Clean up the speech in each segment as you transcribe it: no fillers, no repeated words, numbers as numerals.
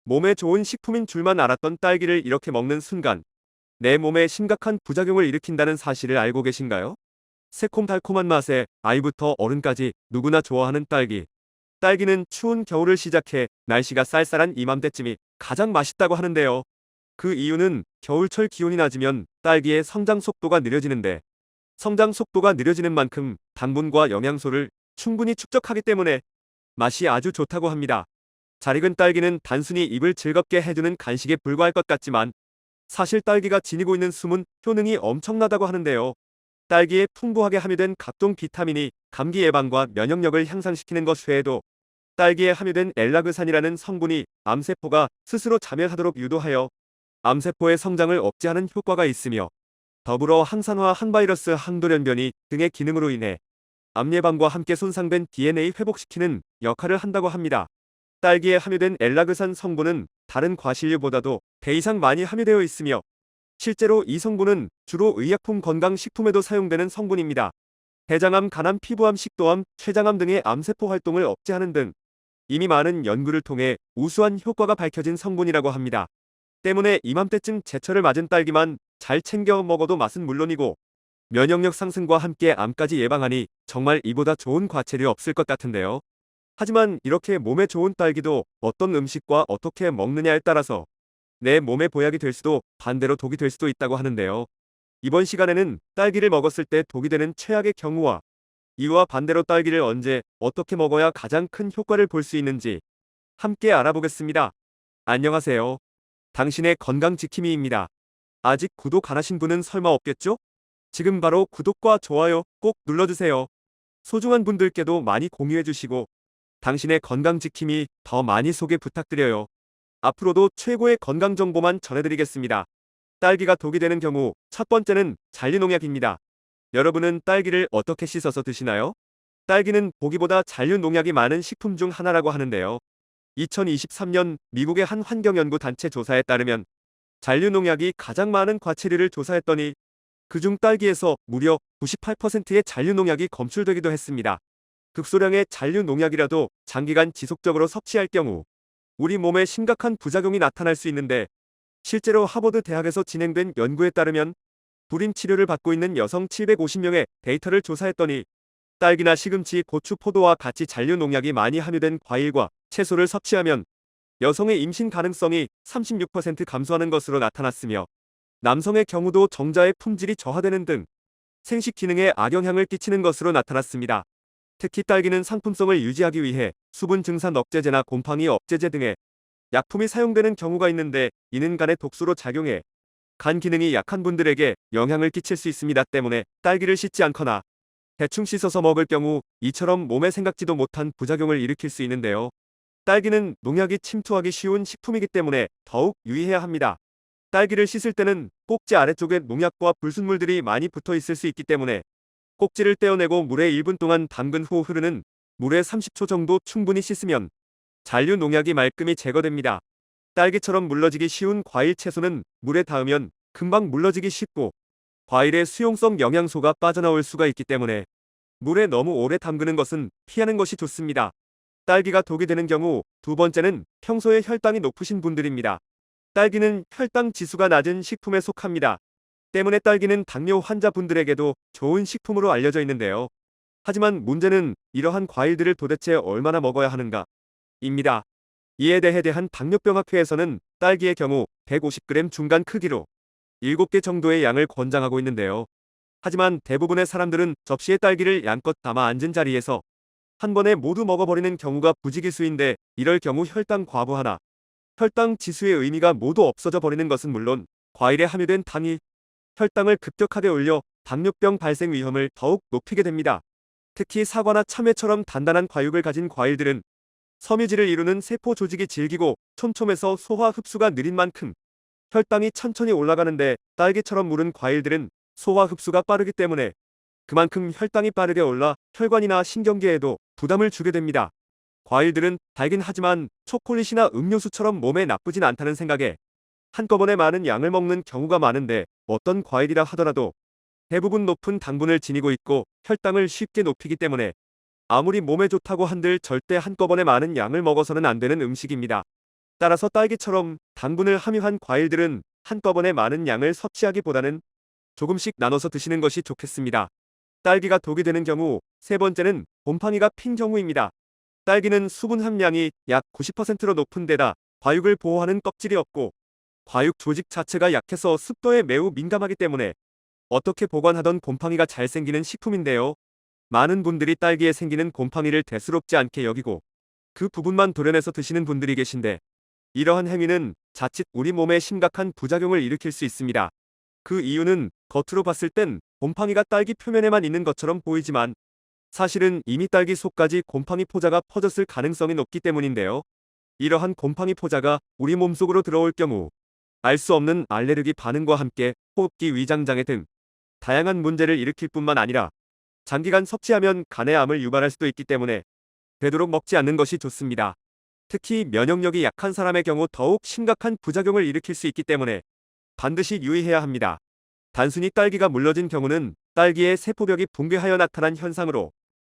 몸에 좋은 식품인 줄만 알았던 딸기를 이렇게 먹는 순간 내 몸에 심각한 부작용을 일으킨다는 사실을 알고 계신가요? 새콤달콤한 맛에 아이부터 어른까지 누구나 좋아하는 딸기. 딸기는 추운 겨울을 시작해 날씨가 쌀쌀한 이맘때쯤이 가장 맛있다고 하는데요. 그 이유는 겨울철 기온이 낮으면 딸기의 성장 속도가 느려지는데, 성장 속도가 느려지는 만큼 당분과 영양소를 충분히 축적하기 때문에 맛이 아주 좋다고 합니다. 잘 익은 딸기는 단순히 입을 즐겁게 해주는 간식에 불과할 것 같지만 사실 딸기가 지니고 있는 숨은 효능이 엄청나다고 하는데요. 딸기에 풍부하게 함유된 각종 비타민이 감기 예방과 면역력을 향상시키는 것 외에도 딸기에 함유된 엘라그산이라는 성분이 암세포가 스스로 자멸하도록 유도하여 암세포의 성장을 억제하는 효과가 있으며, 더불어 항산화 항바이러스 항돌연변이 등의 기능으로 인해 암 예방과 함께 손상된 DNA 회복시키는 역할을 한다고 합니다. 딸기에 함유된 엘라그산 성분은 다른 과실류보다도 배 이상 많이 함유되어 있으며, 실제로 이 성분은 주로 의약품 건강식품에도 사용되는 성분입니다. 대장암, 간암, 피부암, 식도암, 췌장암 등의 암세포 활동을 억제하는 등 이미 많은 연구를 통해 우수한 효과가 밝혀진 성분이라고 합니다. 때문에 이맘때쯤 제철을 맞은 딸기만 잘 챙겨 먹어도 맛은 물론이고 면역력 상승과 함께 암까지 예방하니 정말 이보다 좋은 과체류 없을 것 같은데요. 하지만 이렇게 몸에 좋은 딸기도 어떤 음식과 어떻게 먹느냐에 따라서 내 몸에 보약이 될 수도 반대로 독이 될 수도 있다고 하는데요. 이번 시간에는 딸기를 먹었을 때 독이 되는 최악의 경우와 이와 반대로 딸기를 언제 어떻게 먹어야 가장 큰 효과를 볼 수 있는지 함께 알아보겠습니다. 안녕하세요. 당신의 건강지킴이입니다. 아직 구독 안 하신 분은 설마 없겠죠? 지금 바로 구독과 좋아요 꼭 눌러주세요. 소중한 분들께도 많이 공유해주시고 당신의 건강지킴이 더 많이 소개 부탁드려요. 앞으로도 최고의 건강정보만 전해드리겠습니다. 딸기가 독이 되는 경우 첫 번째는 잔류농약입니다. 여러분은 딸기를 어떻게 씻어서 드시나요? 딸기는 보기보다 잔류농약이 많은 식품 중 하나라고 하는데요. 2023년 미국의 한 환경연구단체 조사에 따르면 잔류농약이 가장 많은 과체류를 조사했더니 그중 딸기에서 무려 98%의 잔류농약이 검출되기도 했습니다. 극소량의 잔류농약이라도 장기간 지속적으로 섭취할 경우 우리 몸에 심각한 부작용이 나타날 수 있는데, 실제로 하버드 대학에서 진행된 연구에 따르면 불임 치료를 받고 있는 여성 750명의 데이터를 조사했더니 딸기나 시금치, 고추, 포도와 같이 잔류농약이 많이 함유된 과일과 채소를 섭취하면 여성의 임신 가능성이 36% 감소하는 것으로 나타났으며, 남성의 경우도 정자의 품질이 저하되는 등 생식 기능에 악영향을 끼치는 것으로 나타났습니다. 특히 딸기는 상품성을 유지하기 위해 수분 증산 억제제나 곰팡이 억제제 등의 약품이 사용되는 경우가 있는데, 이는 간의 독소로 작용해 간 기능이 약한 분들에게 영향을 끼칠 수 있습니다. 때문에 딸기를 씻지 않거나 대충 씻어서 먹을 경우 이처럼 몸에 생각지도 못한 부작용을 일으킬 수 있는데요. 딸기는 농약이 침투하기 쉬운 식품이기 때문에 더욱 유의해야 합니다. 딸기를 씻을 때는 꼭지 아래쪽에 농약과 불순물들이 많이 붙어 있을 수 있기 때문에 꼭지를 떼어내고 물에 1분 동안 담근 후 흐르는 물에 30초 정도 충분히 씻으면 잔류 농약이 말끔히 제거됩니다. 딸기처럼 물러지기 쉬운 과일, 채소는 물에 닿으면 금방 물러지기 쉽고 과일의 수용성 영양소가 빠져나올 수가 있기 때문에 물에 너무 오래 담그는 것은 피하는 것이 좋습니다. 딸기가 독이 되는 경우 두 번째는 평소에 혈당이 높으신 분들입니다. 딸기는 혈당 지수가 낮은 식품에 속합니다. 때문에 딸기는 당뇨 환자분들에게도 좋은 식품으로 알려져 있는데요. 하지만 문제는 이러한 과일들을 도대체 얼마나 먹어야 하는가 입니다. 이에 대해 당뇨병학회에서는 딸기의 경우 150g 중간 크기로 7개 정도의 양을 권장하고 있는데요. 하지만 대부분의 사람들은 접시에 딸기를 양껏 담아 앉은 자리에서 한 번에 모두 먹어버리는 경우가 부지기수인데, 이럴 경우 혈당 과부하나 혈당 지수의 의미가 모두 없어져 버리는 것은 물론 과일에 함유된 당이 혈당을 급격하게 올려 당뇨병 발생 위험을 더욱 높이게 됩니다. 특히 사과나 참외처럼 단단한 과육을 가진 과일들은 섬유질을 이루는 세포 조직이 질기고 촘촘해서 소화 흡수가 느린 만큼 혈당이 천천히 올라가는데, 딸기처럼 무른 과일들은 소화 흡수가 빠르기 때문에 그만큼 혈당이 빠르게 올라 혈관이나 신경계에도 부담을 주게 됩니다. 과일들은 달긴 하지만 초콜릿이나 음료수처럼 몸에 나쁘진 않다는 생각에 한꺼번에 많은 양을 먹는 경우가 많은데, 어떤 과일이라 하더라도 대부분 높은 당분을 지니고 있고 혈당을 쉽게 높이기 때문에 아무리 몸에 좋다고 한들 절대 한꺼번에 많은 양을 먹어서는 안 되는 음식입니다. 따라서 딸기처럼 당분을 함유한 과일들은 한꺼번에 많은 양을 섭취하기보다는 조금씩 나눠서 드시는 것이 좋겠습니다. 딸기가 독이 되는 경우, 세 번째는 곰팡이가 핀 경우입니다. 딸기는 수분 함량이 약 90%로 높은 데다 과육을 보호하는 껍질이 없고 과육 조직 자체가 약해서 습도에 매우 민감하기 때문에 어떻게 보관하던 곰팡이가 잘 생기는 식품인데요. 많은 분들이 딸기에 생기는 곰팡이를 대수롭지 않게 여기고 그 부분만 도려내서 드시는 분들이 계신데, 이러한 행위는 자칫 우리 몸에 심각한 부작용을 일으킬 수 있습니다. 그 이유는 겉으로 봤을 땐 곰팡이가 딸기 표면에만 있는 것처럼 보이지만 사실은 이미 딸기 속까지 곰팡이 포자가 퍼졌을 가능성이 높기 때문인데요. 이러한 곰팡이 포자가 우리 몸속으로 들어올 경우 알 수 없는 알레르기 반응과 함께 호흡기 위장장애 등 다양한 문제를 일으킬 뿐만 아니라 장기간 섭취하면 간에 암을 유발할 수도 있기 때문에 되도록 먹지 않는 것이 좋습니다. 특히 면역력이 약한 사람의 경우 더욱 심각한 부작용을 일으킬 수 있기 때문에 반드시 유의해야 합니다. 단순히 딸기가 물러진 경우는 딸기의 세포벽이 붕괴하여 나타난 현상으로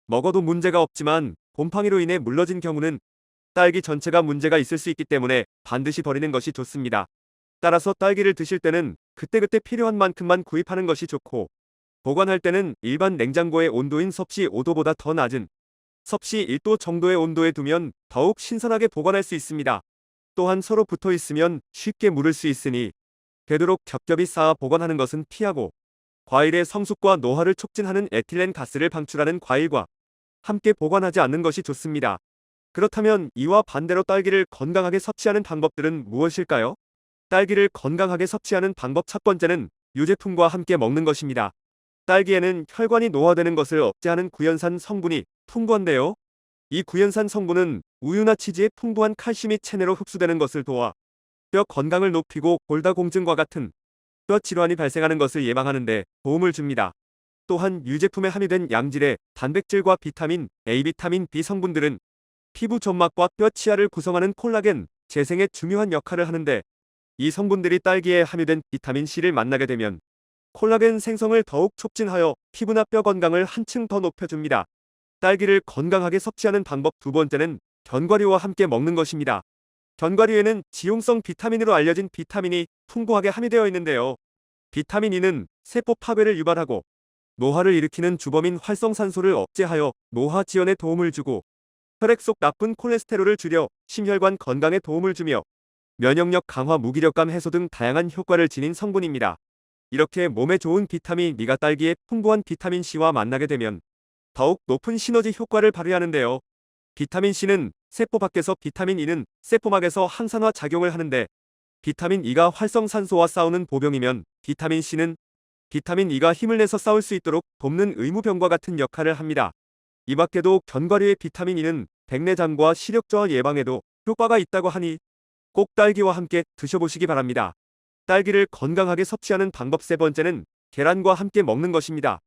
먹어도 문제가 없지만, 곰팡이로 인해 물러진 경우는 딸기 전체가 문제가 있을 수 있기 때문에 반드시 버리는 것이 좋습니다. 따라서 딸기를 드실 때는 그때그때 필요한 만큼만 구입하는 것이 좋고, 보관할 때는 일반 냉장고의 온도인 섭씨 5도보다 더 낮은 섭씨 1도 정도의 온도에 두면 더욱 신선하게 보관할 수 있습니다. 또한 서로 붙어 있으면 쉽게 무를 수 있으니 되도록 겹겹이 쌓아 보관하는 것은 피하고, 과일의 성숙과 노화를 촉진하는 에틸렌 가스를 방출하는 과일과 함께 보관하지 않는 것이 좋습니다. 그렇다면 이와 반대로 딸기를 건강하게 섭취하는 방법들은 무엇일까요? 딸기를 건강하게 섭취하는 방법 첫 번째는 유제품과 함께 먹는 것입니다. 딸기에는 혈관이 노화되는 것을 억제하는 구연산 성분이 풍부한데요. 이 구연산 성분은 우유나 치즈에 풍부한 칼슘이 체내로 흡수되는 것을 도와 뼈 건강을 높이고 골다공증과 같은 뼈 질환이 발생하는 것을 예방하는 데 도움을 줍니다. 또한 유제품에 함유된 양질의 단백질과 비타민 A, 비타민 B 성분들은 피부 점막과 뼈 치아를 구성하는 콜라겐 재생에 중요한 역할을 하는데, 이 성분들이 딸기에 함유된 비타민 C를 만나게 되면 콜라겐 생성을 더욱 촉진하여 피부나 뼈 건강을 한층 더 높여줍니다. 딸기를 건강하게 섭취하는 방법 두 번째는 견과류와 함께 먹는 것입니다. 견과류에는 지용성 비타민으로 알려진 비타민이 풍부하게 함유되어 있는데요. 비타민 E는 세포 파괴를 유발하고 노화를 일으키는 주범인 활성산소를 억제하여 노화 지연에 도움을 주고, 혈액 속 나쁜 콜레스테롤을 줄여 심혈관 건강에 도움을 주며 면역력 강화, 무기력감 해소 등 다양한 효과를 지닌 성분입니다. 이렇게 몸에 좋은 비타민 E가 딸기의 풍부한 비타민 C와 만나게 되면 더욱 높은 시너지 효과를 발휘하는데요. 비타민 C는 세포 밖에서, 비타민 E는 세포막에서 항산화 작용을 하는데, 비타민 E가 활성산소와 싸우는 보병이면 비타민 C는 비타민 E가 힘을 내서 싸울 수 있도록 돕는 의무병과 같은 역할을 합니다. 이 밖에도 견과류의 비타민 E는 백내장과 시력 저하 예방에도 효과가 있다고 하니 꼭 딸기와 함께 드셔보시기 바랍니다. 딸기를 건강하게 섭취하는 방법 세 번째는 계란과 함께 먹는 것입니다.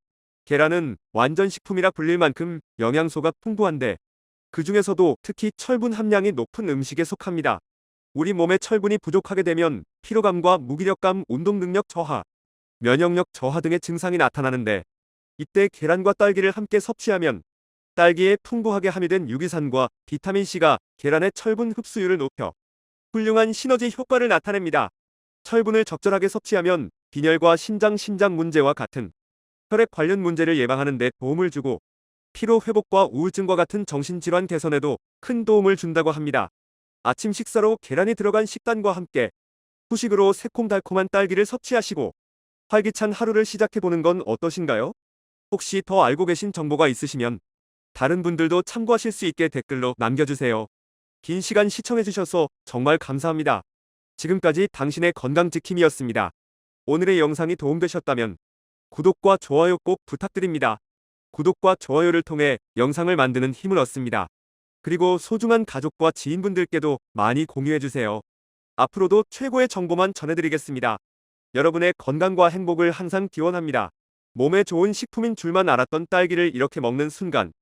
계란은 완전식품이라 불릴 만큼 영양소가 풍부한데, 그 중에서도 특히 철분 함량이 높은 음식에 속합니다. 우리 몸에 철분이 부족하게 되면 피로감과 무기력감, 운동 능력 저하, 면역력 저하 등의 증상이 나타나는데, 이때 계란과 딸기를 함께 섭취하면 딸기에 풍부하게 함유된 유기산과 비타민 C가 계란의 철분 흡수율을 높여 훌륭한 시너지 효과를 나타냅니다. 철분을 적절하게 섭취하면 빈혈과 신장 문제와 같은 혈액 관련 문제를 예방하는 데 도움을 주고, 피로 회복과 우울증과 같은 정신질환 개선에도 큰 도움을 준다고 합니다. 아침 식사로 계란이 들어간 식단과 함께 후식으로 새콤달콤한 딸기를 섭취하시고 활기찬 하루를 시작해보는 건 어떠신가요? 혹시 더 알고 계신 정보가 있으시면 다른 분들도 참고하실 수 있게 댓글로 남겨주세요. 긴 시간 시청해주셔서 정말 감사합니다. 지금까지 당신의 건강지킴이였습니다. 오늘의 영상이 도움되셨다면 구독과 좋아요 꼭 부탁드립니다. 구독과 좋아요를 통해 영상을 만드는 힘을 얻습니다. 그리고 소중한 가족과 지인분들께도 많이 공유해주세요. 앞으로도 최고의 정보만 전해드리겠습니다. 여러분의 건강과 행복을 항상 기원합니다. 몸에 좋은 식품인 줄만 알았던 딸기를 이렇게 먹는 순간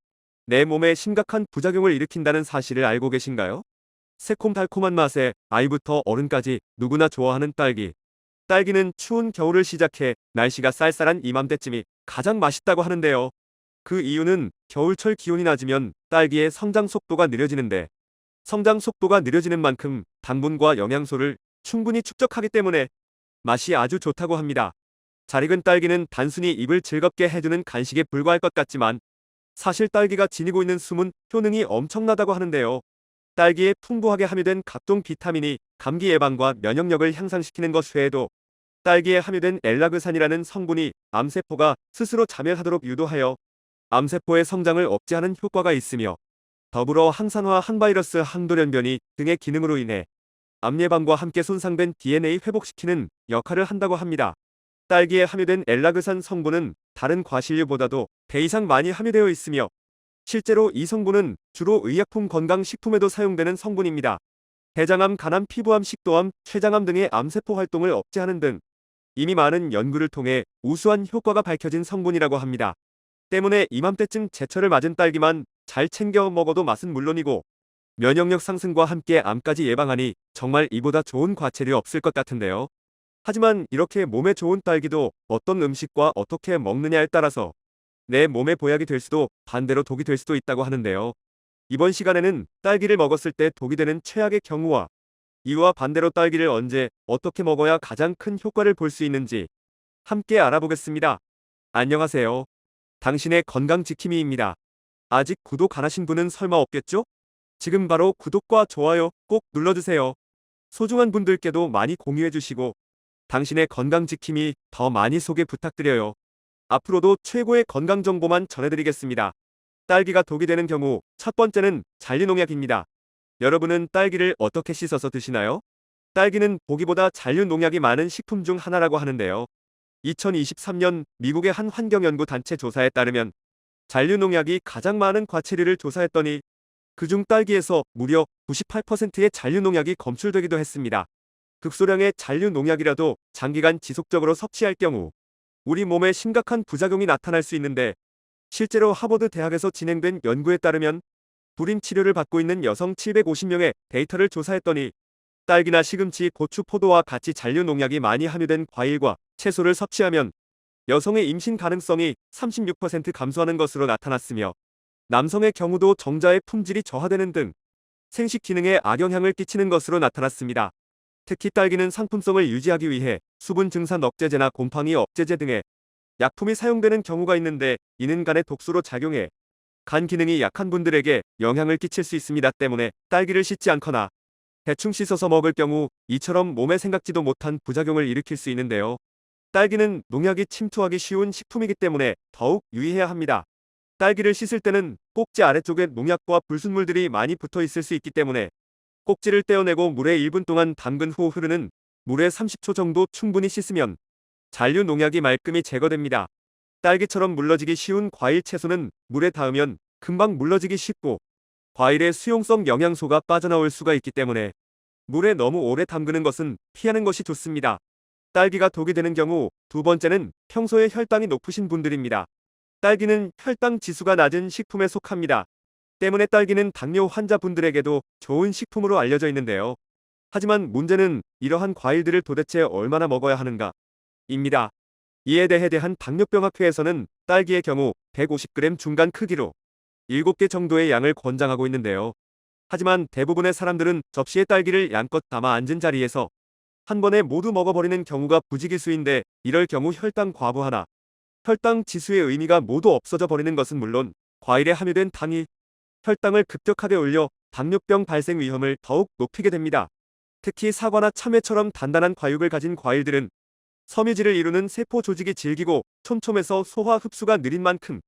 내 몸에 심각한 부작용을 일으킨다는 사실을 알고 계신가요? 새콤달콤한 맛에 아이부터 어른까지 누구나 좋아하는 딸기. 딸기는 추운 겨울을 시작해 날씨가 쌀쌀한 이맘때쯤이 가장 맛있다고 하는데요. 그 이유는 겨울철 기온이 낮으면 딸기의 성장 속도가 느려지는데, 성장 속도가 느려지는 만큼 당분과 영양소를 충분히 축적하기 때문에 맛이 아주 좋다고 합니다. 잘 익은 딸기는 단순히 입을 즐겁게 해주는 간식에 불과할 것 같지만 사실 딸기가 지니고 있는 숨은 효능이 엄청나다고 하는데요. 딸기에 풍부하게 함유된 각종 비타민이 감기 예방과 면역력을 향상시키는 것 외에도 딸기에 함유된 엘라그산이라는 성분이 암세포가 스스로 자멸하도록 유도하여 암세포의 성장을 억제하는 효과가 있으며 더불어 항산화 항바이러스 항돌연변이 등의 기능으로 인해 암 예방과 함께 손상된 DNA 회복시키는 역할을 한다고 합니다. 딸기에 함유된 엘라그산 성분은 다른 과실류보다도 배 이상 많이 함유되어 있으며 실제로 이 성분은 주로 의약품 건강식품에도 사용되는 성분입니다. 대장암, 간암, 피부암, 식도암, 췌장암 등의 암세포 활동을 억제하는 등 이미 많은 연구를 통해 우수한 효과가 밝혀진 성분이라고 합니다. 때문에 이맘때쯤 제철을 맞은 딸기만 잘 챙겨 먹어도 맛은 물론이고 면역력 상승과 함께 암까지 예방하니 정말 이보다 좋은 과체류 없을 것 같은데요. 하지만 이렇게 몸에 좋은 딸기도 어떤 음식과 어떻게 먹느냐에 따라서 내 몸에 보약이 될 수도 반대로 독이 될 수도 있다고 하는데요. 이번 시간에는 딸기를 먹었을 때 독이 되는 최악의 경우와 이와 반대로 딸기를 언제 어떻게 먹어야 가장 큰 효과를 볼 수 있는지 함께 알아보겠습니다. 안녕하세요. 당신의 건강지킴이입니다. 아직 구독 안 하신 분은 설마 없겠죠? 지금 바로 구독과 좋아요 꼭 눌러주세요. 소중한 분들께도 많이 공유해주시고 당신의 건강지킴이 더 많이 소개 부탁드려요. 앞으로도 최고의 건강정보만 전해드리겠습니다. 딸기가 독이 되는 경우 첫 번째는 잔류농약입니다. 여러분은 딸기를 어떻게 씻어서 드시나요? 딸기는 보기보다 잔류농약이 많은 식품 중 하나라고 하는데요. 2023년 미국의 한 환경연구단체 조사에 따르면 잔류농약이 가장 많은 과체류를 조사했더니 그중 딸기에서 무려 98%의 잔류농약이 검출되기도 했습니다. 극소량의 잔류농약이라도 장기간 지속적으로 섭취할 경우 우리 몸에 심각한 부작용이 나타날 수 있는데 실제로 하버드 대학에서 진행된 연구에 따르면 불임 치료를 받고 있는 여성 750명의 데이터를 조사했더니 딸기나 시금치, 고추, 포도와 같이 잔류농약이 많이 함유된 과일과 채소를 섭취하면 여성의 임신 가능성이 36% 감소하는 것으로 나타났으며 남성의 경우도 정자의 품질이 저하되는 등 생식 기능에 악영향을 끼치는 것으로 나타났습니다. 특히 딸기는 상품성을 유지하기 위해 수분 증산 억제제나 곰팡이 억제제 등의 약품이 사용되는 경우가 있는데 이는 간에 독소로 작용해 간 기능이 약한 분들에게 영향을 끼칠 수 있습니다. 때문에 딸기를 씻지 않거나 대충 씻어서 먹을 경우 이처럼 몸에 생각지도 못한 부작용을 일으킬 수 있는데요. 딸기는 농약이 침투하기 쉬운 식품이기 때문에 더욱 유의해야 합니다. 딸기를 씻을 때는 꼭지 아래쪽에 농약과 불순물들이 많이 붙어 있을 수 있기 때문에 꼭지를 떼어내고 물에 1분 동안 담근 후 흐르는 물에 30초 정도 충분히 씻으면 잔류 농약이 말끔히 제거됩니다. 딸기처럼 물러지기 쉬운 과일 채소는 물에 닿으면 금방 물러지기 쉽고 과일의 수용성 영양소가 빠져나올 수가 있기 때문에 물에 너무 오래 담그는 것은 피하는 것이 좋습니다. 딸기가 독이 되는 경우 두 번째는 평소에 혈당이 높으신 분들입니다. 딸기는 혈당 지수가 낮은 식품에 속합니다. 때문에 딸기는 당뇨 환자분들에게도 좋은 식품으로 알려져 있는데요. 하지만 문제는 이러한 과일들을 도대체 얼마나 먹어야 하는가 입니다. 이에 대해 대한 당뇨병학회에서는 딸기의 경우 150g 중간 크기로 7개 정도의 양을 권장하고 있는데요. 하지만 대부분의 사람들은 접시에 딸기를 양껏 담아 앉은 자리에서 한 번에 모두 먹어버리는 경우가 부지기수인데 이럴 경우 혈당 과부하나 혈당 지수의 의미가 모두 없어져 버리는 것은 물론 과일에 함유된 당이 혈당을 급격하게 올려 당뇨병 발생 위험을 더욱 높이게 됩니다. 특히 사과나 참외처럼 단단한 과육을 가진 과일들은 섬유질을 이루는 세포 조직이 질기고 촘촘해서 소화 흡수가 느린 만큼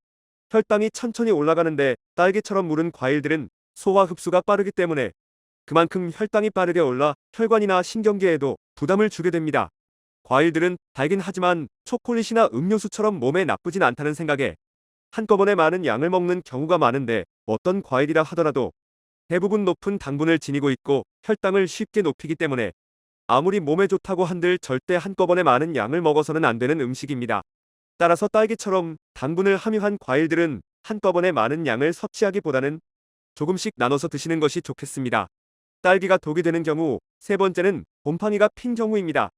혈당이 천천히 올라가는데 딸기처럼 무른 과일들은 소화 흡수가 빠르기 때문에 그만큼 혈당이 빠르게 올라 혈관이나 신경계에도 부담을 주게 됩니다. 과일들은 달긴 하지만 초콜릿이나 음료수처럼 몸에 나쁘진 않다는 생각에 한꺼번에 많은 양을 먹는 경우가 많은데 어떤 과일이라 하더라도 대부분 높은 당분을 지니고 있고 혈당을 쉽게 높이기 때문에 아무리 몸에 좋다고 한들 절대 한꺼번에 많은 양을 먹어서는 안 되는 음식입니다. 따라서 딸기처럼 당분을 함유한 과일들은 한꺼번에 많은 양을 섭취하기보다는 조금씩 나눠서 드시는 것이 좋겠습니다. 딸기가 독이 되는 경우 세 번째는 곰팡이가 핀 경우입니다.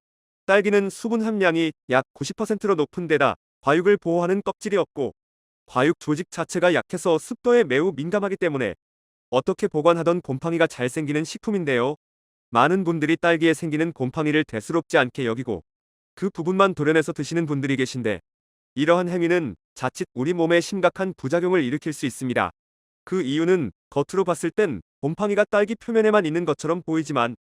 딸기는 수분 함량이 약 90%로 높은 데다 과육을 보호하는 껍질이 없고 과육 조직 자체가 약해서 습도에 매우 민감하기 때문에 어떻게 보관하던 곰팡이가 잘 생기는 식품인데요. 많은 분들이 딸기에 생기는 곰팡이를 대수롭지 않게 여기고 그 부분만 도려내서 드시는 분들이 계신데, 이러한 행위는 자칫 우리 몸에 심각한 부작용을 일으킬 수 있습니다. 그 이유는 겉으로 봤을 땐 곰팡이가 딸기 표면에만 있는 것처럼 보이지만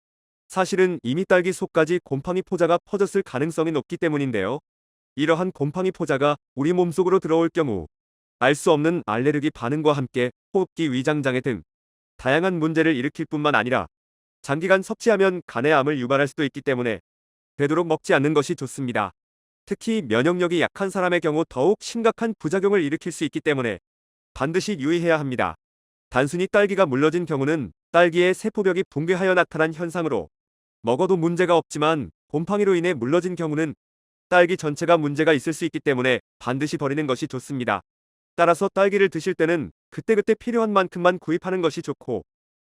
사실은 이미 딸기 속까지 곰팡이 포자가 퍼졌을 가능성이 높기 때문인데요. 이러한 곰팡이 포자가 우리 몸속으로 들어올 경우 알 수 없는 알레르기 반응과 함께 호흡기 위장장애 등 다양한 문제를 일으킬 뿐만 아니라 장기간 섭취하면 간의 암을 유발할 수도 있기 때문에 되도록 먹지 않는 것이 좋습니다. 특히 면역력이 약한 사람의 경우 더욱 심각한 부작용을 일으킬 수 있기 때문에 반드시 유의해야 합니다. 단순히 딸기가 물러진 경우는 딸기의 세포벽이 붕괴하여 나타난 현상으로 먹어도 문제가 없지만, 곰팡이로 인해 물러진 경우는 딸기 전체가 문제가 있을 수 있기 때문에 반드시 버리는 것이 좋습니다. 따라서 딸기를 드실 때는 그때그때 필요한 만큼만 구입하는 것이 좋고,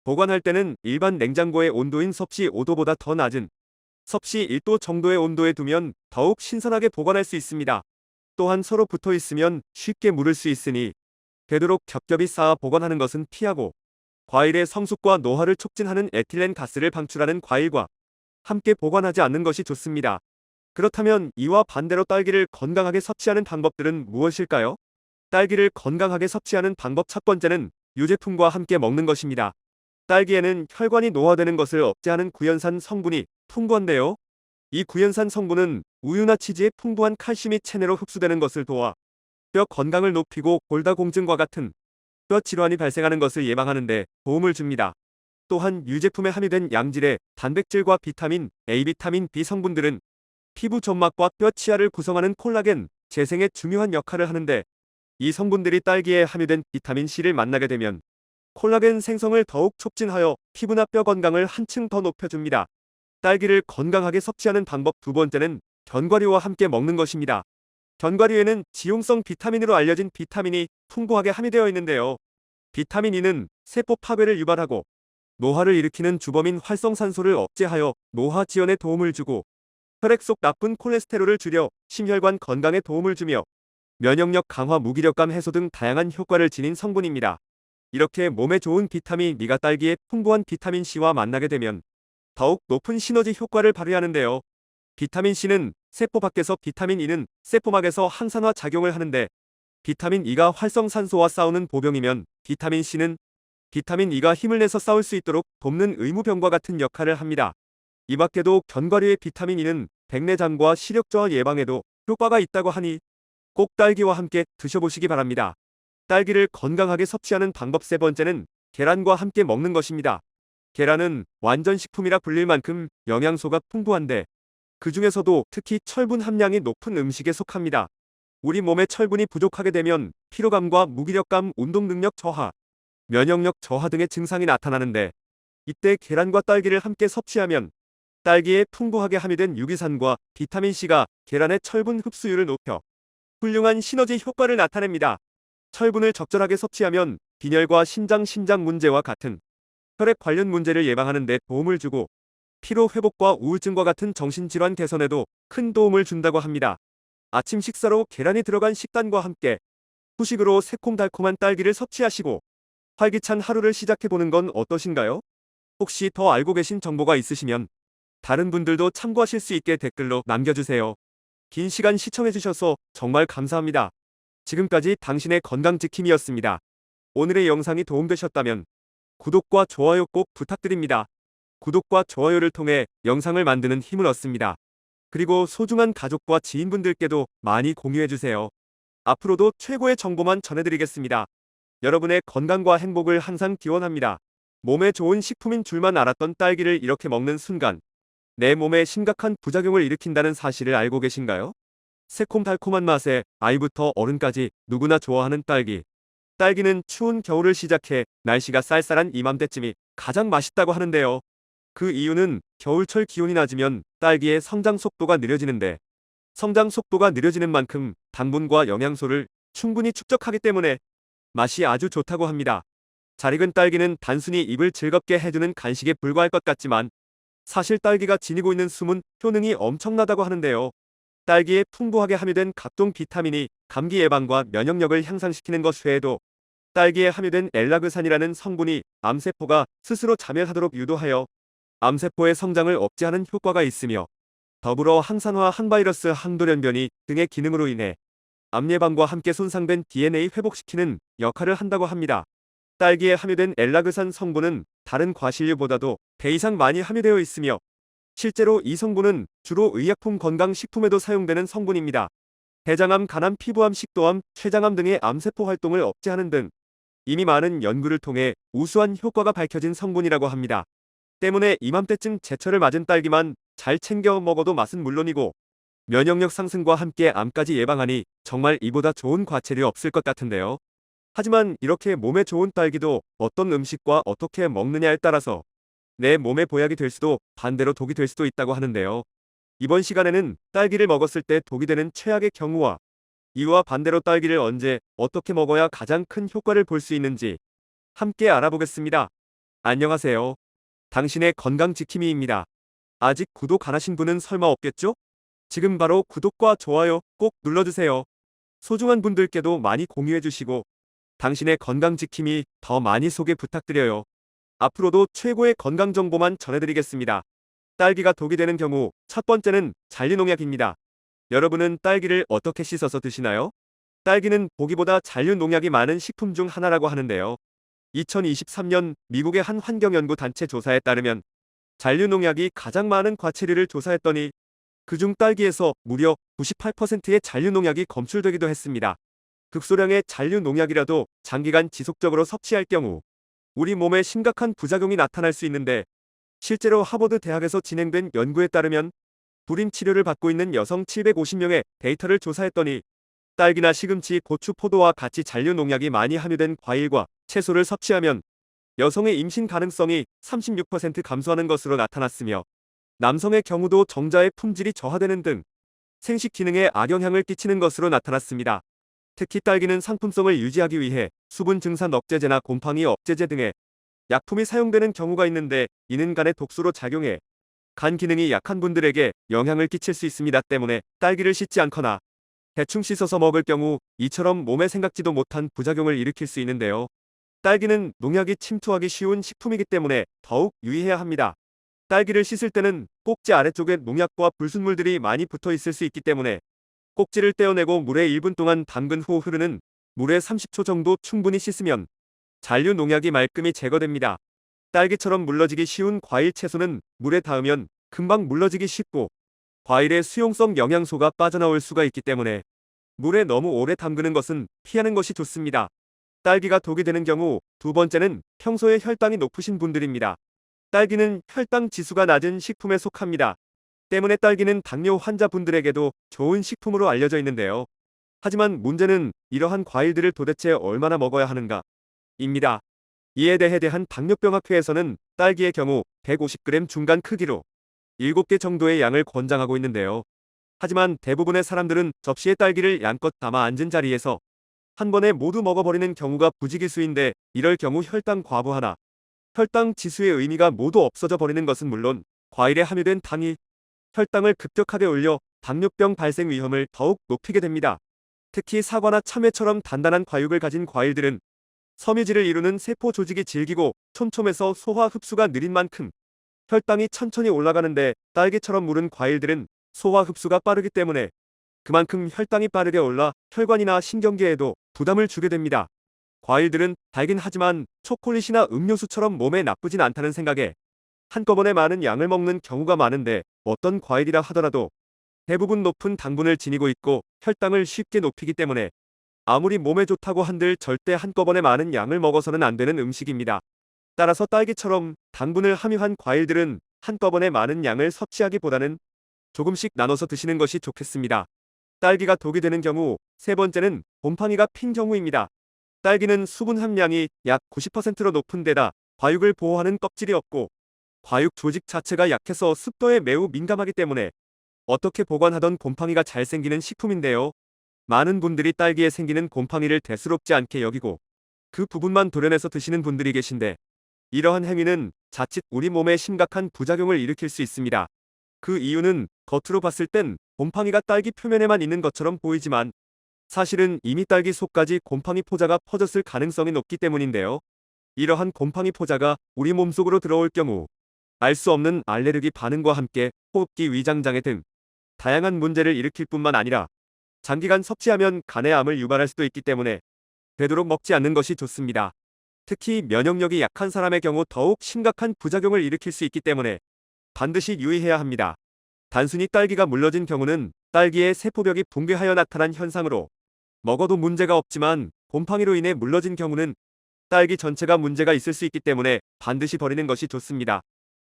보관할 때는 일반 냉장고의 온도인 섭씨 5도보다 더 낮은 섭씨 1도 정도의 온도에 두면 더욱 신선하게 보관할 수 있습니다. 또한 서로 붙어 있으면 쉽게 무를 수 있으니 되도록 겹겹이 쌓아 보관하는 것은 피하고, 과일의 성숙과 노화를 촉진하는 에틸렌 가스를 방출하는 과일과 함께 보관하지 않는 것이 좋습니다. 그렇다면 이와 반대로 딸기를 건강하게 섭취하는 방법들은 무엇일까요? 딸기를 건강하게 섭취하는 방법 첫 번째는 유제품과 함께 먹는 것입니다. 딸기에는 혈관이 노화되는 것을 억제하는 구연산 성분이 풍부한데요. 이 구연산 성분은 우유나 치즈에 풍부한 칼슘이 체내로 흡수되는 것을 도와 뼈 건강을 높이고 골다공증과 같은 뼈 질환이 발생하는 것을 예방하는 데 도움을 줍니다. 또한 유제품에 함유된 양질의 단백질과 비타민 A, 비타민 B 성분들은 피부 점막과 뼈 치아를 구성하는 콜라겐 재생에 중요한 역할을 하는데, 이 성분들이 딸기에 함유된 비타민 C를 만나게 되면 콜라겐 생성을 더욱 촉진하여 피부나 뼈 건강을 한층 더 높여줍니다. 딸기를 건강하게 섭취하는 방법 두 번째는 견과류와 함께 먹는 것입니다. 견과류에는 지용성 비타민으로 알려진 비타민이 풍부하게 함유되어 있는데요. 비타민 E는 세포 파괴를 유발하고 노화를 일으키는 주범인 활성산소를 억제하여 노화 지연에 도움을 주고, 혈액 속 나쁜 콜레스테롤을 줄여 심혈관 건강에 도움을 주며 면역력 강화, 무기력감 해소 등 다양한 효과를 지닌 성분입니다. 이렇게 몸에 좋은 비타민 E가 딸기의 풍부한 비타민 C와 만나게 되면 더욱 높은 시너지 효과를 발휘하는데요. 비타민 C는 세포 밖에서, 비타민 E는 세포막에서 항산화 작용을 하는데, 비타민 E가 활성산소와 싸우는 보병이면 비타민 C는 비타민 E가 힘을 내서 싸울 수 있도록 돕는 의무병과 같은 역할을 합니다. 이 밖에도 견과류의 비타민 E는 백내장과 시력 저하 예방에도 효과가 있다고 하니 꼭 딸기와 함께 드셔보시기 바랍니다. 딸기를 건강하게 섭취하는 방법 세 번째는 계란과 함께 먹는 것입니다. 계란은 완전식품이라 불릴 만큼 영양소가 풍부한데, 그 중에서도 특히 철분 함량이 높은 음식에 속합니다. 우리 몸에 철분이 부족하게 되면 피로감과 무기력감, 운동 능력 저하, 면역력 저하 등의 증상이 나타나는데, 이때 계란과 딸기를 함께 섭취하면 딸기에 풍부하게 함유된 유기산과 비타민C가 계란의 철분 흡수율을 높여 훌륭한 시너지 효과를 나타냅니다. 철분을 적절하게 섭취하면 빈혈과 심장 문제와 같은 혈액 관련 문제를 예방하는 데 도움을 주고, 피로 회복과 우울증과 같은 정신질환 개선에도 큰 도움을 준다고 합니다. 아침 식사로 계란이 들어간 식단과 함께 후식으로 새콤달콤한 딸기를 섭취하시고 활기찬 하루를 시작해보는 건 어떠신가요? 혹시 더 알고 계신 정보가 있으시면 다른 분들도 참고하실 수 있게 댓글로 남겨주세요. 긴 시간 시청해주셔서 정말 감사합니다. 지금까지 당신의 건강지킴이였습니다. 오늘의 영상이 도움되셨다면 구독과 좋아요 꼭 부탁드립니다. 구독과 좋아요를 통해 영상을 만드는 힘을 얻습니다. 그리고 소중한 가족과 지인분들께도 많이 공유해주세요. 앞으로도 최고의 정보만 전해드리겠습니다. 여러분의 건강과 행복을 항상 기원합니다. 몸에 좋은 식품인 줄만 알았던 딸기를 이렇게 먹는 순간 내 몸에 심각한 부작용을 일으킨다는 사실을 알고 계신가요? 새콤달콤한 맛에 아이부터 어른까지 누구나 좋아하는 딸기. 딸기는 추운 겨울을 시작해 날씨가 쌀쌀한 이맘때쯤이 가장 맛있다고 하는데요. 그 이유는 겨울철 기온이 낮으면 딸기의 성장 속도가 느려지는데, 성장 속도가 느려지는 만큼 당분과 영양소를 충분히 축적하기 때문에 맛이 아주 좋다고 합니다. 잘 익은 딸기는 단순히 입을 즐겁게 해주는 간식에 불과할 것 같지만 사실 딸기가 지니고 있는 숨은 효능이 엄청나다고 하는데요. 딸기에 풍부하게 함유된 각종 비타민이 감기 예방과 면역력을 향상시키는 것 외에도 딸기에 함유된 엘라그산이라는 성분이 암세포가 스스로 자멸하도록 유도하여 암세포의 성장을 억제하는 효과가 있으며, 더불어 항산화 항바이러스 항돌연변이 등의 기능으로 인해 암 예방과 함께 손상된 DNA 회복시키는 역할을 한다고 합니다. 딸기에 함유된 엘라그산 성분은 다른 과실류보다도 배 이상 많이 함유되어 있으며, 실제로 이 성분은 주로 의약품 건강식품에도 사용되는 성분입니다. 대장암, 간암, 피부암, 식도암, 췌장암 등의 암세포 활동을 억제하는 등 이미 많은 연구를 통해 우수한 효과가 밝혀진 성분이라고 합니다. 때문에 이맘때쯤 제철을 맞은 딸기만 잘 챙겨 먹어도 맛은 물론이고 면역력 상승과 함께 암까지 예방하니 정말 이보다 좋은 과체류 없을 것 같은데요. 하지만 이렇게 몸에 좋은 딸기도 어떤 음식과 어떻게 먹느냐에 따라서 내 몸에 보약이 될 수도 반대로 독이 될 수도 있다고 하는데요. 이번 시간에는 딸기를 먹었을 때 독이 되는 최악의 경우와 이와 반대로 딸기를 언제 어떻게 먹어야 가장 큰 효과를 볼 수 있는지 함께 알아보겠습니다. 안녕하세요. 당신의 건강지킴이입니다. 아직 구독 안 하신 분은 설마 없겠죠? 지금 바로 구독과 좋아요 꼭 눌러주세요. 소중한 분들께도 많이 공유해주시고 당신의 건강지킴이 더 많이 소개 부탁드려요. 앞으로도 최고의 건강정보만 전해드리겠습니다. 딸기가 독이 되는 경우 첫 번째는 잔류농약입니다. 여러분은 딸기를 어떻게 씻어서 드시나요? 딸기는 보기보다 잔류농약이 많은 식품 중 하나라고 하는데요. 2023년 미국의 한 환경연구 단체 조사에 따르면 잔류농약이 가장 많은 과체류를 조사했더니 그중 딸기에서 무려 98%의 잔류농약이 검출되기도 했습니다. 극소량의 잔류농약이라도 장기간 지속적으로 섭취할 경우 우리 몸에 심각한 부작용이 나타날 수 있는데, 실제로 하버드 대학에서 진행된 연구에 따르면 불임 치료를 받고 있는 여성 750명의 데이터를 조사했더니 딸기나 시금치, 고추, 포도와 같이 잔류농약이 많이 함유된 과일과 채소를 섭취하면 여성의 임신 가능성이 36% 감소하는 것으로 나타났으며, 남성의 경우도 정자의 품질이 저하되는 등 생식 기능에 악영향을 끼치는 것으로 나타났습니다. 특히 딸기는 상품성을 유지하기 위해 수분 증산 억제제나 곰팡이 억제제 등의 약품이 사용되는 경우가 있는데, 이는 간에 독소로 작용해 간 기능이 약한 분들에게 영향을 끼칠 수 있습니다. 때문에 딸기를 씻지 않거나 대충 씻어서 먹을 경우 이처럼 몸에 생각지도 못한 부작용을 일으킬 수 있는데요. 딸기는 농약이 침투하기 쉬운 식품이기 때문에 더욱 유의해야 합니다. 딸기를 씻을 때는 꼭지 아래쪽에 농약과 불순물들이 많이 붙어 있을 수 있기 때문에 꼭지를 떼어내고 물에 1분 동안 담근 후 흐르는 물에 30초 정도 충분히 씻으면 잔류 농약이 말끔히 제거됩니다. 딸기처럼 물러지기 쉬운 과일, 채소는 물에 닿으면 금방 물러지기 쉽고 과일의 수용성 영양소가 빠져나올 수가 있기 때문에 물에 너무 오래 담그는 것은 피하는 것이 좋습니다. 딸기가 독이 되는 경우 두 번째는 평소에 혈당이 높으신 분들입니다. 딸기는 혈당 지수가 낮은 식품에 속합니다. 때문에 딸기는 당뇨 환자분들에게도 좋은 식품으로 알려져 있는데요. 하지만 문제는 이러한 과일들을 도대체 얼마나 먹어야 하는가 입니다. 이에 대해 대한당뇨병학회에서는 딸기의 경우 150g 중간 크기로 7개 정도의 양을 권장하고 있는데요. 하지만 대부분의 사람들은 접시에 딸기를 양껏 담아 앉은 자리에서 한 번에 모두 먹어버리는 경우가 부지기수인데, 이럴 경우 혈당 과부하나 혈당 지수의 의미가 모두 없어져 버리는 것은 물론 과일에 함유된 당이 혈당을 급격하게 올려 당뇨병 발생 위험을 더욱 높이게 됩니다. 특히 사과나 참외처럼 단단한 과육을 가진 과일들은 섬유질을 이루는 세포 조직이 질기고 촘촘해서 소화 흡수가 느린 만큼 혈당이 천천히 올라가는데, 딸기처럼 무른 과일들은 소화 흡수가 빠르기 때문에 그만큼 혈당이 빠르게 올라 혈관이나 신경계에도 부담을 주게 됩니다. 과일들은 달긴 하지만 초콜릿이나 음료수처럼 몸에 나쁘진 않다는 생각에 한꺼번에 많은 양을 먹는 경우가 많은데, 어떤 과일이라 하더라도 대부분 높은 당분을 지니고 있고 혈당을 쉽게 높이기 때문에 아무리 몸에 좋다고 한들 절대 한꺼번에 많은 양을 먹어서는 안 되는 음식입니다. 따라서 딸기처럼 당분을 함유한 과일들은 한꺼번에 많은 양을 섭취하기보다는 조금씩 나눠서 드시는 것이 좋겠습니다. 딸기가 독이 되는 경우 세 번째는 곰팡이가 핀 경우입니다. 딸기는 수분 함량이 약 90%로 높은 데다 과육을 보호하는 껍질이 없고 과육 조직 자체가 약해서 습도에 매우 민감하기 때문에 어떻게 보관하던 곰팡이가 잘 생기는 식품인데요. 많은 분들이 딸기에 생기는 곰팡이를 대수롭지 않게 여기고 그 부분만 도려내서 드시는 분들이 계신데, 이러한 행위는 자칫 우리 몸에 심각한 부작용을 일으킬 수 있습니다. 그 이유는 겉으로 봤을 땐 곰팡이가 딸기 표면에만 있는 것처럼 보이지만 사실은 이미 딸기 속까지 곰팡이 포자가 퍼졌을 가능성이 높기 때문인데요. 이러한 곰팡이 포자가 우리 몸속으로 들어올 경우 알 수 없는 알레르기 반응과 함께 호흡기 위장장애 등 다양한 문제를 일으킬 뿐만 아니라 장기간 섭취하면 간에 암을 유발할 수도 있기 때문에 되도록 먹지 않는 것이 좋습니다. 특히 면역력이 약한 사람의 경우 더욱 심각한 부작용을 일으킬 수 있기 때문에 반드시 유의해야 합니다. 단순히 딸기가 물러진 경우는 딸기의 세포벽이 붕괴하여 나타난 현상으로 먹어도 문제가 없지만 곰팡이로 인해 물러진 경우는 딸기 전체가 문제가 있을 수 있기 때문에 반드시 버리는 것이 좋습니다.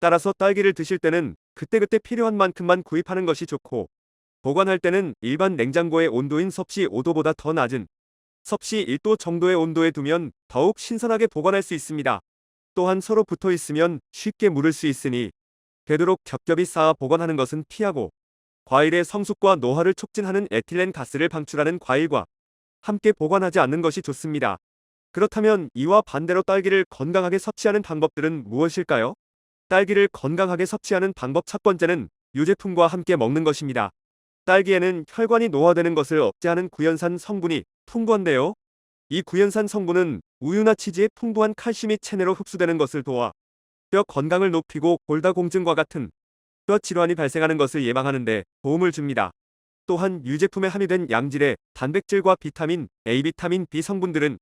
따라서 딸기를 드실 때는 그때그때 필요한 만큼만 구입하는 것이 좋고, 보관할 때는 일반 냉장고의 온도인 섭씨 5도보다 더 낮은 섭씨 1도 정도의 온도에 두면 더욱 신선하게 보관할 수 있습니다. 또한 서로 붙어 있으면 쉽게 무를 수 있으니 되도록 겹겹이 쌓아 보관하는 것은 피하고, 과일의 성숙과 노화를 촉진하는 에틸렌 가스를 방출하는 과일과 함께 보관하지 않는 것이 좋습니다. 그렇다면 이와 반대로 딸기를 건강하게 섭취하는 방법들은 무엇일까요? 딸기를 건강하게 섭취하는 방법 첫 번째는 유제품과 함께 먹는 것입니다. 딸기에는 혈관이 노화되는 것을 억제하는 구연산 성분이 풍부한데요. 이 구연산 성분은 우유나 치즈에 풍부한 칼슘이 체내로 흡수되는 것을 도와 뼈 건강을 높이고 골다공증과 같은 뼈 질환이 발생하는 것을 예방하는 데 도움을 줍니다. 또한 유제품에 함유된 양질의 단백질과 비타민 A, 비타민 B 성분들은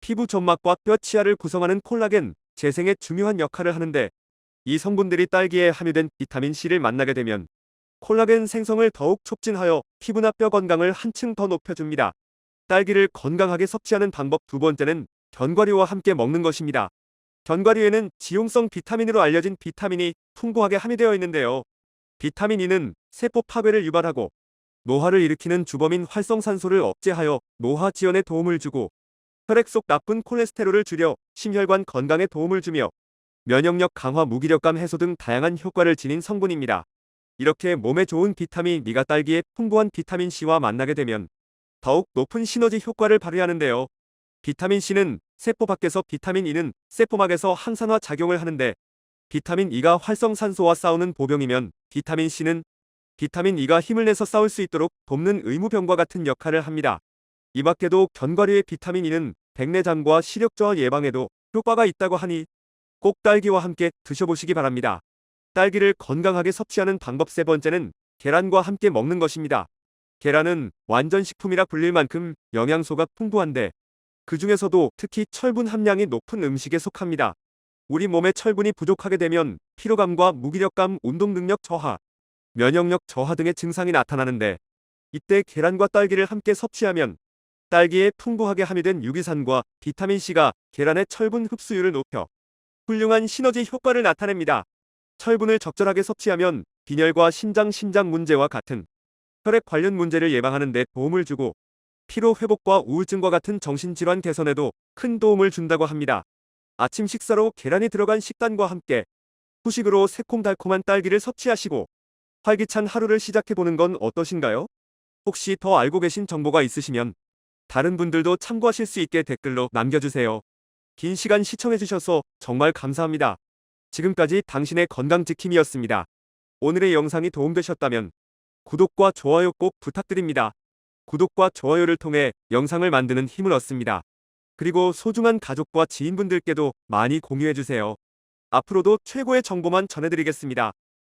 피부 점막과 뼈 치아를 구성하는 콜라겐 재생에 중요한 역할을 하는데, 이 성분들이 딸기에 함유된 비타민 C를 만나게 되면 콜라겐 생성을 더욱 촉진하여 피부나 뼈 건강을 한층 더 높여줍니다. 딸기를 건강하게 섭취하는 방법 두 번째는 견과류와 함께 먹는 것입니다. 견과류에는 지용성 비타민으로 알려진 비타민이 풍부하게 함유되어 있는데요. 비타민 E는 세포 파괴를 유발하고 노화를 일으키는 주범인 활성산소를 억제하여 노화 지연에 도움을 주고, 혈액 속 나쁜 콜레스테롤을 줄여 심혈관 건강에 도움을 주며 면역력 강화, 무기력감 해소 등 다양한 효과를 지닌 성분입니다. 이렇게 몸에 좋은 비타민 E가 딸기의 풍부한 비타민 C와 만나게 되면 더욱 높은 시너지 효과를 발휘하는데요. 비타민 C는 세포 밖에서, 비타민 E는 세포막에서 항산화 작용을 하는데, 비타민 E가 활성산소와 싸우는 보병이면 비타민 E가 힘을 내서 싸울 수 있도록 돕는 의무병과 같은 역할을 합니다. 이 밖에도 견과류의 비타민 E는 백내장과 시력 저하 예방에도 효과가 있다고 하니 꼭 딸기와 함께 드셔보시기 바랍니다. 딸기를 건강하게 섭취하는 방법 세 번째는 계란과 함께 먹는 것입니다. 계란은 완전식품이라 불릴 만큼 영양소가 풍부한데, 그 중에서도 특히 철분 함량이 높은 음식에 속합니다. 우리 몸에 철분이 부족하게 되면 피로감과 무기력감, 운동 능력 저하, 면역력 저하 등의 증상이 나타나는데, 이때 계란과 딸기를 함께 섭취하면 딸기에 풍부하게 함유된 유기산과 비타민C가 계란의 철분 흡수율을 높여 훌륭한 시너지 효과를 나타냅니다. 철분을 적절하게 섭취하면 빈혈과 심장 문제와 같은 혈액 관련 문제를 예방하는 데 도움을 주고, 피로 회복과 우울증과 같은 정신질환 개선에도 큰 도움을 준다고 합니다. 아침 식사로 계란이 들어간 식단과 함께 후식으로 새콤달콤한 딸기를 섭취하시고 활기찬 하루를 시작해보는 건 어떠신가요? 혹시 더 알고 계신 정보가 있으시면 다른 분들도 참고하실 수 있게 댓글로 남겨주세요. 긴 시간 시청해주셔서 정말 감사합니다. 지금까지 당신의 건강지킴이였습니다. 오늘의 영상이 도움되셨다면 구독과 좋아요 꼭 부탁드립니다. 구독과 좋아요를 통해 영상을 만드는 힘을 얻습니다. 그리고 소중한 가족과 지인분들께도 많이 공유해주세요. 앞으로도 최고의 정보만 전해드리겠습니다.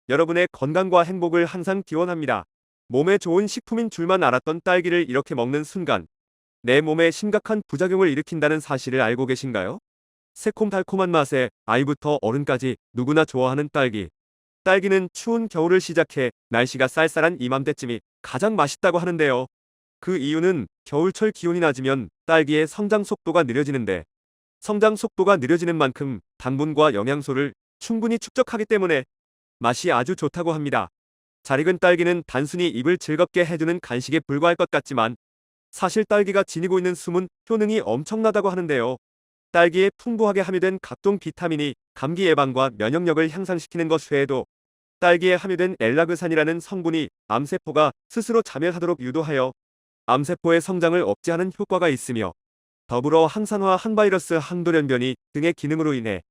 여러분의 건강과 행복을 항상 기원합니다. 몸에 좋은 식품인 줄만 알았던 딸기를 이렇게 먹는 순간 내 몸에 심각한 부작용을 일으킨다는 사실을 알고 계신가요? 새콤달콤한 맛에 아이부터 어른까지 누구나 좋아하는 딸기. 딸기는 추운 겨울을 시작해 날씨가 쌀쌀한 이맘때쯤이 가장 맛있다고 하는데요. 그 이유는 겨울철 기온이 낮으면 딸기의 성장 속도가 느려지는데, 성장 속도가 느려지는 만큼 당분과 영양소를 충분히 축적하기 때문에 맛이 아주 좋다고 합니다. 잘 익은 딸기는 단순히 입을 즐겁게 해주는 간식에 불과할 것 같지만 사실 딸기가 지니고 있는 숨은 효능이 엄청나다고 하는데요. 딸기에 풍부하게 함유된 각종 비타민이 감기 예방과 면역력을 향상시키는 것 외에도 딸기에 함유된 엘라그산이라는 성분이 암세포가 스스로 자멸하도록 유도하여 암세포의 성장을 억제하는 효과가 있으며, 더불어 항산화, 항바이러스, 항돌연변이 등의 기능으로 인해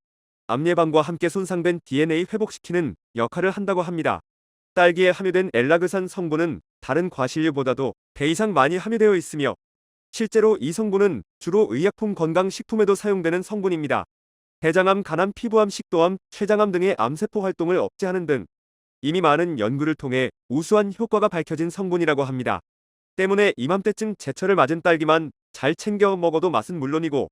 암 예방과 함께 손상된 DNA 회복시키는 역할을 한다고 합니다. 딸기에 함유된 엘라그산 성분은 다른 과실류보다도 배 이상 많이 함유되어 있으며 실제로 이 성분은 주로 의약품 건강식품에도 사용되는 성분입니다. 대장암, 간암, 피부암, 식도암, 췌장암 등의 암세포 활동을 억제하는 등 이미 많은 연구를 통해 우수한 효과가 밝혀진 성분이라고 합니다. 때문에 이맘때쯤 제철을 맞은 딸기만 잘 챙겨 먹어도 맛은 물론이고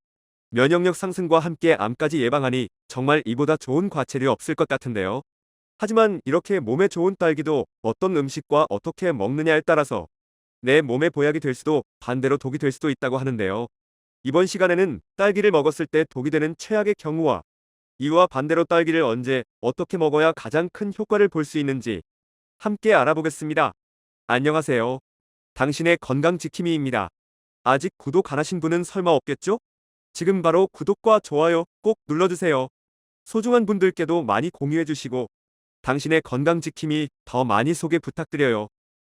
면역력 상승과 함께 암까지 예방하니 정말 이보다 좋은 과체류 없을 것 같은데요. 하지만 이렇게 몸에 좋은 딸기도 어떤 음식과 어떻게 먹느냐에 따라서 내 몸에 보약이 될 수도 반대로 독이 될 수도 있다고 하는데요. 이번 시간에는 딸기를 먹었을 때 독이 되는 최악의 경우와 이와 반대로 딸기를 언제 어떻게 먹어야 가장 큰 효과를 볼 수 있는지 함께 알아보겠습니다. 안녕하세요. 당신의 건강지킴이입니다. 아직 구독 안 하신 분은 설마 없겠죠? 지금 바로 구독과 좋아요 꼭 눌러주세요. 소중한 분들께도 많이 공유해주시고 당신의 건강지킴이 더 많이 소개 부탁드려요.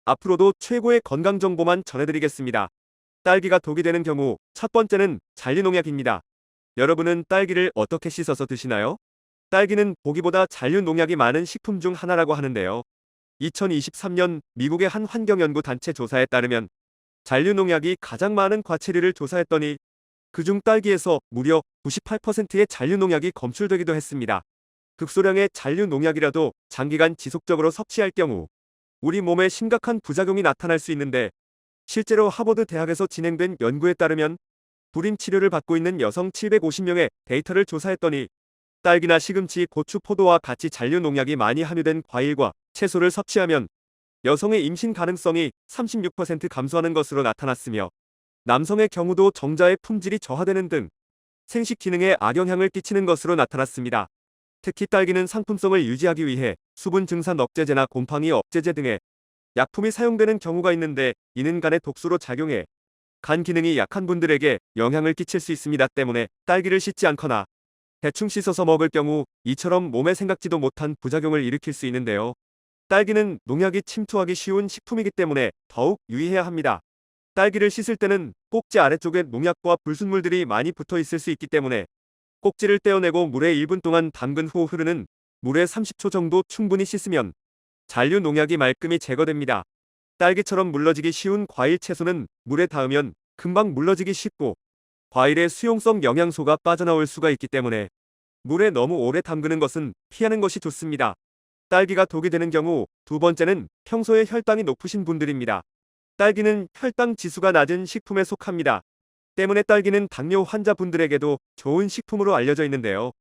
앞으로도 최고의 건강정보만 전해드리겠습니다. 딸기가 독이 되는 경우 첫 번째는 잔류농약입니다. 여러분은 딸기를 어떻게 씻어서 드시나요? 딸기는 보기보다 잔류농약이 많은 식품 중 하나라고 하는데요. 2023년 미국의 한 환경연구 단체 조사에 따르면 잔류농약이 가장 많은 과체류를 조사했더니 그중 딸기에서 무려 98%의 잔류농약이 검출되기도 했습니다. 극소량의 잔류농약이라도 장기간 지속적으로 섭취할 경우 우리 몸에 심각한 부작용이 나타날 수 있는데 실제로 하버드 대학에서 진행된 연구에 따르면 불임 치료를 받고 있는 여성 750명의 데이터를 조사했더니 딸기나 시금치, 고추, 포도와 같이 잔류농약이 많이 함유된 과일과 채소를 섭취하면 여성의 임신 가능성이 36% 감소하는 것으로 나타났으며 남성의 경우도 정자의 품질이 저하되는 등 생식 기능에 악영향을 끼치는 것으로 나타났습니다. 특히 딸기는 상품성을 유지하기 위해 수분 증산 억제제나 곰팡이 억제제 등의 약품이 사용되는 경우가 있는데 이는 간에 독소로 작용해 간 기능이 약한 분들에게 영향을 끼칠 수 있습니다. 때문에 딸기를 씻지 않거나 대충 씻어서 먹을 경우 이처럼 몸에 생각지도 못한 부작용을 일으킬 수 있는데요. 딸기는 농약이 침투하기 쉬운 식품이기 때문에 더욱 유의해야 합니다. 딸기를 씻을 때는 꼭지 아래쪽에 농약과 불순물들이 많이 붙어 있을 수 있기 때문에 꼭지를 떼어내고 물에 1분 동안 담근 후 흐르는 물에 30초 정도 충분히 씻으면 잔류 농약이 말끔히 제거됩니다. 딸기처럼 물러지기 쉬운 과일 채소는 물에 닿으면 금방 물러지기 쉽고 과일의 수용성 영양소가 빠져나올 수가 있기 때문에 물에 너무 오래 담그는 것은 피하는 것이 좋습니다. 딸기가 독이 되는 경우 두 번째는 평소에 혈당이 높으신 분들입니다. 딸기는 혈당 지수가 낮은 식품에 속합니다. 때문에 딸기는 당뇨 환자분들에게도 좋은 식품으로 알려져 있는데요.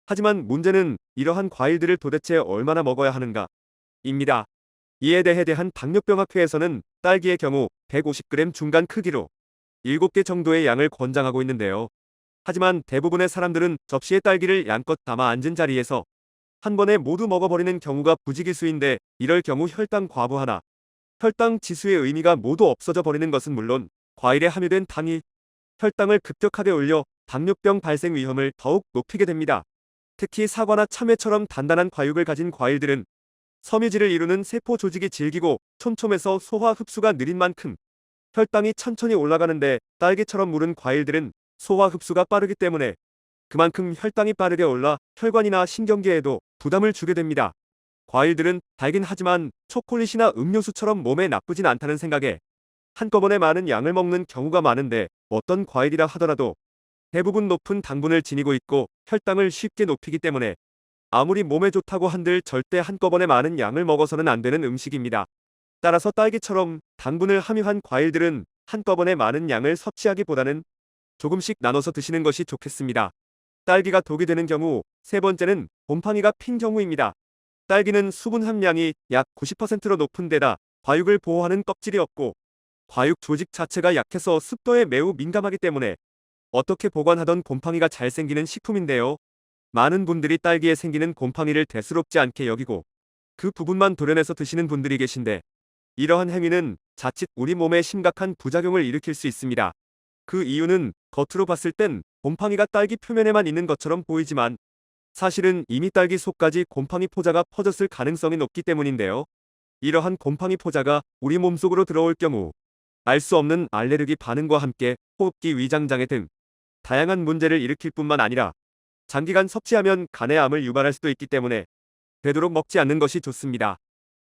하지만 문제는 이러한 과일들을 도대체 얼마나 먹어야 하는가 입니다. 이에 대해 대한 당뇨병학회에서는 딸기의 경우 150g 중간 크기로 7개 정도의 양을 권장하고 있는데요. 하지만 대부분의 사람들은 접시에 딸기를 양껏 담아 앉은 자리에서 한 번에 모두 먹어버리는 경우가 부지기수인데 이럴 경우 혈당 과부하나 혈당 지수의 의미가 모두 없어져 버리는 것은 물론 과일에 함유된 당이 혈당을 급격하게 올려 당뇨병 발생 위험을 더욱 높이게 됩니다. 특히 사과나 참외처럼 단단한 과육을 가진 과일들은 섬유질을 이루는 세포 조직이 질기고 촘촘해서 소화 흡수가 느린 만큼 혈당이 천천히 올라가는데 딸기처럼 무른 과일들은 소화 흡수가 빠르기 때문에 그만큼 혈당이 빠르게 올라 혈관이나 신경계에도 부담을 주게 됩니다. 과일들은 달긴 하지만 초콜릿이나 음료수처럼 몸에 나쁘진 않다는 생각에 한꺼번에 많은 양을 먹는 경우가 많은데 어떤 과일이라 하더라도 대부분 높은 당분을 지니고 있고 혈당을 쉽게 높이기 때문에 아무리 몸에 좋다고 한들 절대 한꺼번에 많은 양을 먹어서는 안 되는 음식입니다. 따라서 딸기처럼 당분을 함유한 과일들은 한꺼번에 많은 양을 섭취하기보다는 조금씩 나눠서 드시는 것이 좋겠습니다. 딸기가 독이 되는 경우 세 번째는 곰팡이가 핀 경우입니다. 딸기는 수분 함량이 약 90%로 높은 데다 과육을 보호하는 껍질이 없고 과육 조직 자체가 약해서 습도에 매우 민감하기 때문에 어떻게 보관하던 곰팡이가 잘 생기는 식품인데요. 많은 분들이 딸기에 생기는 곰팡이를 대수롭지 않게 여기고 그 부분만 도려내서 드시는 분들이 계신데 이러한 행위는 자칫 우리 몸에 심각한 부작용을 일으킬 수 있습니다. 그 이유는 겉으로 봤을 땐 곰팡이가 딸기 표면에만 있는 것처럼 보이지만 사실은 이미 딸기 속까지 곰팡이 포자가 퍼졌을 가능성이 높기 때문인데요. 이러한 곰팡이 포자가 우리 몸속으로 들어올 경우 알 수 없는 알레르기 반응과 함께 호흡기 위장장애 등 다양한 문제를 일으킬 뿐만 아니라 장기간 섭취하면 간에 암을 유발할 수도 있기 때문에 되도록 먹지 않는 것이 좋습니다.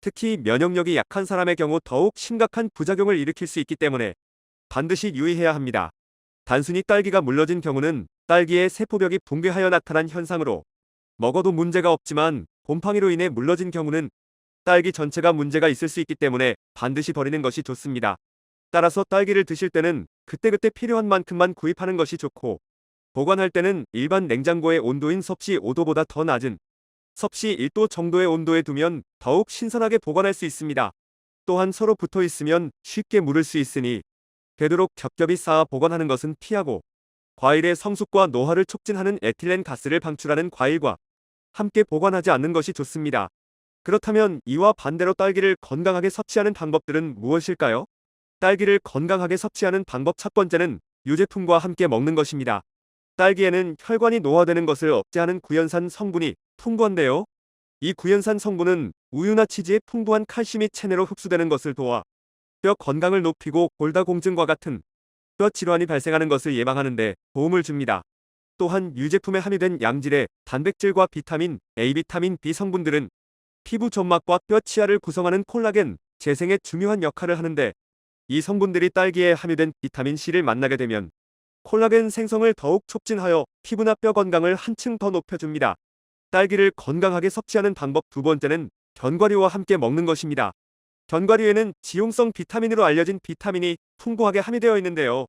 특히 면역력이 약한 사람의 경우 더욱 심각한 부작용을 일으킬 수 있기 때문에 반드시 유의해야 합니다. 단순히 딸기가 물러진 경우는 딸기의 세포벽이 붕괴하여 나타난 현상으로 먹어도 문제가 없지만 곰팡이로 인해 물러진 경우는 딸기 전체가 문제가 있을 수 있기 때문에 반드시 버리는 것이 좋습니다. 따라서 딸기를 드실 때는 그때그때 필요한 만큼만 구입하는 것이 좋고, 보관할 때는 일반 냉장고의 온도인 섭씨 5도보다 더 낮은 섭씨 1도 정도의 온도에 두면 더욱 신선하게 보관할 수 있습니다. 또한 서로 붙어 있으면 쉽게 무를 수 있으니 되도록 겹겹이 쌓아 보관하는 것은 피하고, 과일의 성숙과 노화를 촉진하는 에틸렌 가스를 방출하는 과일과 함께 보관하지 않는 것이 좋습니다. 그렇다면 이와 반대로 딸기를 건강하게 섭취하는 방법들은 무엇일까요? 딸기를 건강하게 섭취하는 방법 첫 번째는 유제품과 함께 먹는 것입니다. 딸기에는 혈관이 노화되는 것을 억제하는 구연산 성분이 풍부한데요. 이 구연산 성분은 우유나 치즈에 풍부한 칼슘이 체내로 흡수되는 것을 도와 뼈 건강을 높이고 골다공증과 같은 뼈 질환이 발생하는 것을 예방하는 데 도움을 줍니다. 또한 유제품에 함유된 양질의 단백질과 비타민 A, 비타민 B 성분들은 피부 점막과 뼈 치아를 구성하는 콜라겐 재생에 중요한 역할을 하는데, 이 성분들이 딸기에 함유된 비타민 C를 만나게 되면 콜라겐 생성을 더욱 촉진하여 피부나 뼈 건강을 한층 더 높여줍니다. 딸기를 건강하게 섭취하는 방법 두 번째는 견과류와 함께 먹는 것입니다. 견과류에는 지용성 비타민으로 알려진 비타민이 풍부하게 함유되어 있는데요.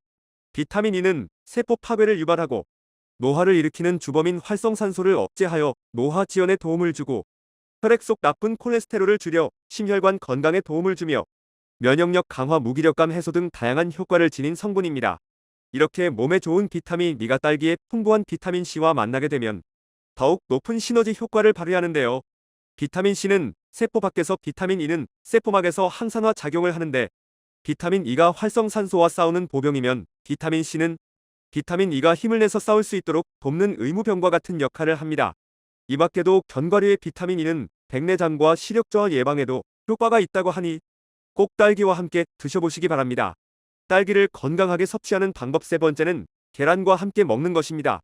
비타민 E는 세포 파괴를 유발하고 노화를 일으키는 주범인 활성산소를 억제하여 노화 지연에 도움을 주고, 혈액 속 나쁜 콜레스테롤을 줄여 심혈관 건강에 도움을 주며 면역력 강화, 무기력감 해소 등 다양한 효과를 지닌 성분입니다. 이렇게 몸에 좋은 비타민 E가 딸기의 풍부한 비타민 C와 만나게 되면 더욱 높은 시너지 효과를 발휘하는데요. 비타민 C는 세포 밖에서, 비타민 E는 세포막에서 항산화 작용을 하는데, 비타민 E가 활성산소와 싸우는 보병이면 비타민 C는 비타민 E가 힘을 내서 싸울 수 있도록 돕는 의무병과 같은 역할을 합니다. 이 밖에도 견과류의 비타민 E는 백내장과 시력 저하 예방에도 효과가 있다고 하니 꼭 딸기와 함께 드셔보시기 바랍니다. 딸기를 건강하게 섭취하는 방법 세 번째는 계란과 함께 먹는 것입니다.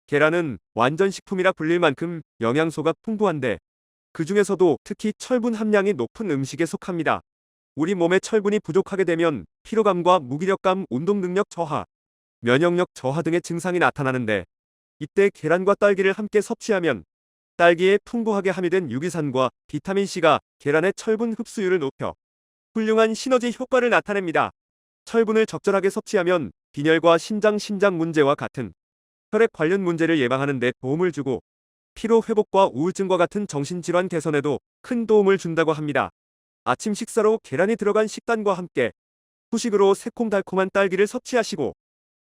계란은 완전식품이라 불릴 만큼 영양소가 풍부한데, 그 중에서도 특히 철분 함량이 높은 음식에 속합니다. 우리 몸에 철분이 부족하게 되면 피로감과 무기력감, 운동 능력 저하, 면역력 저하 등의 증상이 나타나는데, 이때 계란과 딸기를 함께 섭취하면 딸기에 풍부하게 함유된 유기산과 비타민 C가 계란의 철분 흡수율을 높여 훌륭한 시너지 효과를 나타냅니다. 철분을 적절하게 섭취하면 빈혈과 심장 문제와 같은 혈액 관련 문제를 예방하는 데 도움을 주고, 피로 회복과 우울증과 같은 정신질환 개선에도 큰 도움을 준다고 합니다. 아침 식사로 계란이 들어간 식단과 함께 후식으로 새콤달콤한 딸기를 섭취하시고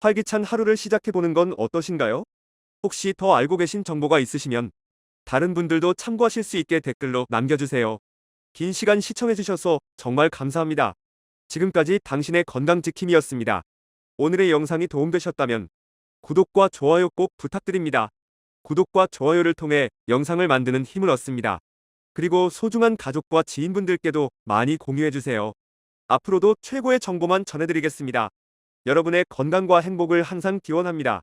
활기찬 하루를 시작해보는 건 어떠신가요? 혹시 더 알고 계신 정보가 있으시면 다른 분들도 참고하실 수 있게 댓글로 남겨주세요. 긴 시간 시청해주셔서 정말 감사합니다. 지금까지 당신의 건강지킴이였습니다. 오늘의 영상이 도움되셨다면 구독과 좋아요 꼭 부탁드립니다. 구독과 좋아요를 통해 영상을 만드는 힘을 얻습니다. 그리고 소중한 가족과 지인분들께도 많이 공유해주세요. 앞으로도 최고의 정보만 전해드리겠습니다. 여러분의 건강과 행복을 항상 기원합니다.